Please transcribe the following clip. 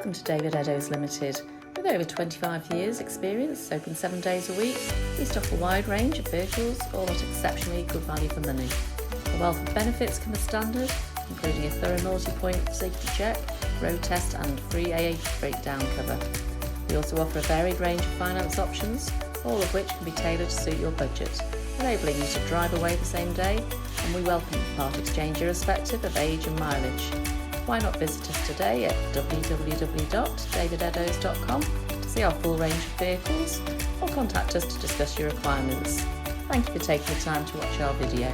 Welcome to David Eddowes Limited. With over 25 years experience, open 7 days a week, we stock a wide range of vehicles, all at exceptionally good value for money. A wealth of benefits come as standard, including a thorough multi-point safety check, road test and free AA breakdown cover. We also offer a varied range of finance options, all of which can be tailored to suit your budget, enabling you to drive away the same day, and we welcome part exchange irrespective of age and mileage. Why not visit us today at www.davideddowes.com to see our full range of vehicles, or contact us to discuss your requirements. Thank you for taking the time to watch our video.